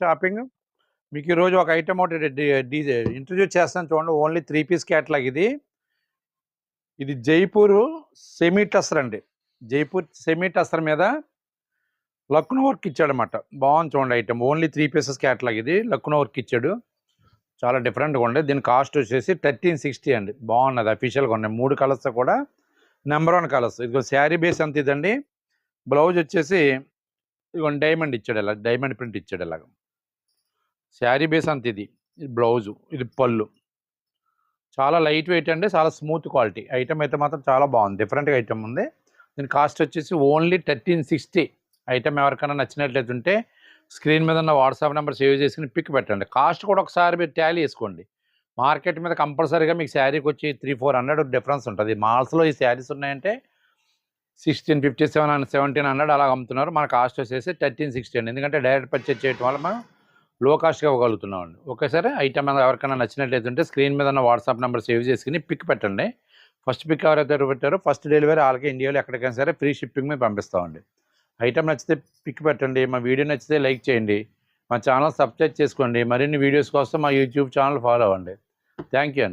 Shopping. మీకు ఈరోజు ఒక ఐటమ్ ఒకటి ఇంట్రడ్యూస్ చేస్తాను చూడండి. ఓన్లీ 3 పీస్ క్యాటలాగ్ ఇది. ఇది జైపూర్ సెమీ టస్సర్ అండి. జైపూర్ సెమీ టస్సర్ మీద లక్నో వర్క్ ఇచ్చాడనమాట. బాగుంది చూడండి ఐటమ్. ఓన్లీ 3 పీసెస్ క్యాటలాగ్ ఇది. లక్నో వర్క్ ఇచ్చాడు. చాలా డిఫరెంట్గా ఉండే. దీని కాస్ట్ వచ్చేసి 1360 అండి. బాగున్నది, అఫీషియల్గా ఉన్నాయి. 3 కలర్స్ కూడా నెంబర్ 1 కలర్స్. ఇదిగో శారీ బేస్ అంత ఇదండి. బ్లౌజ్ వచ్చేసి ఇదిగోండి డైమండ్ ఇచ్చాడు, ఇలా డైమండ్ ప్రింట్ ఇచ్చాడు. ఇలాగ శారీ బేస్ అంత ఇది. బ్లౌజు, ఇది పళ్ళు. చాలా లైట్ వెయిట్ అండి, చాలా స్మూత్ క్వాలిటీ. ఐటమ్ అయితే మాత్రం చాలా బాగుంది, డిఫరెంట్గా ఐటమ్ ఉంది. దీని కాస్ట్ వచ్చేసి ఓన్లీ 1360. ఐటమ్ ఎవరికైనా నచ్చినట్లయితే ఉంటే స్క్రీన్ మీద ఉన్న వాట్సాప్ నెంబర్ సేవ్ చేసుకుని పిక్ పెట్టండి. కాస్ట్ కూడా ఒకసారి మీరు టాలీ వేసుకోండి. మార్కెట్ మీద కంపల్సరీగా మీకు శారీకి వచ్చి 300-400 డిఫరెన్స్ ఉంటుంది. మాల్స్లో ఈ శారీస్ ఉన్నాయంటే 1650, 1700 అలా అమ్ముతున్నారు. మన కాస్ట్ వచ్చేసి 1360 అండి. ఎందుకంటే డైరెక్ట్ పర్చేజ్ చేయడం వల్ల మనం లో కాస్ట్గా ఇవ్వగలుగుతున్నాం అండి. ఒకేసారి ఐటమ్ ఎవరికైనా నచ్చినట్లయితే ఉంటే స్క్రీన్ మీద ఉన్న వాట్సాప్ నెంబర్ సేవ్ చేసుకుని పిక్ పెట్టండి. ఫస్ట్ పిక్ ఎవరైతే పెట్టారో ఫస్ట్ డెలివరీ వాళ్ళకి ఇండియాలో ఎక్కడికైనా సరే ఫ్రీ షిప్పింగ్ మీద పంపిస్తామండి. ఐటమ్ నచ్చితే పిక్ పెట్టండి. మా వీడియో నచ్చితే లైక్ చేయండి. మా ఛానల్ సబ్స్క్రైబ్ చేసుకోండి. మరిన్ని వీడియోస్ కోసం మా యూట్యూబ్ ఛానల్ ఫాలో అవ్వండి. థ్యాంక్ యూ అండి.